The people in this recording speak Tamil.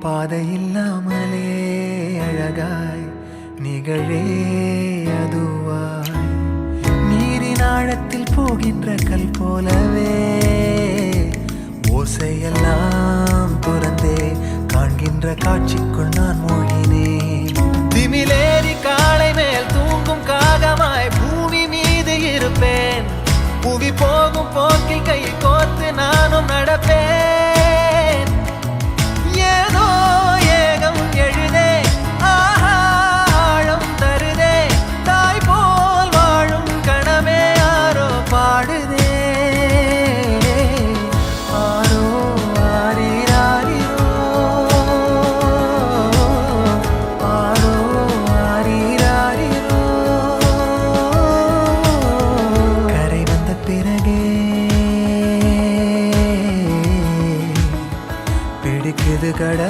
பாதையில்லாமலே அழகாய் நிகழே அதுவாய் நீரின் ஆழத்தில் போகின்ற கல் போலவே ஓசையெல்லாம் துறந்தே காண்கின்ற காட்சிக்குள் நான்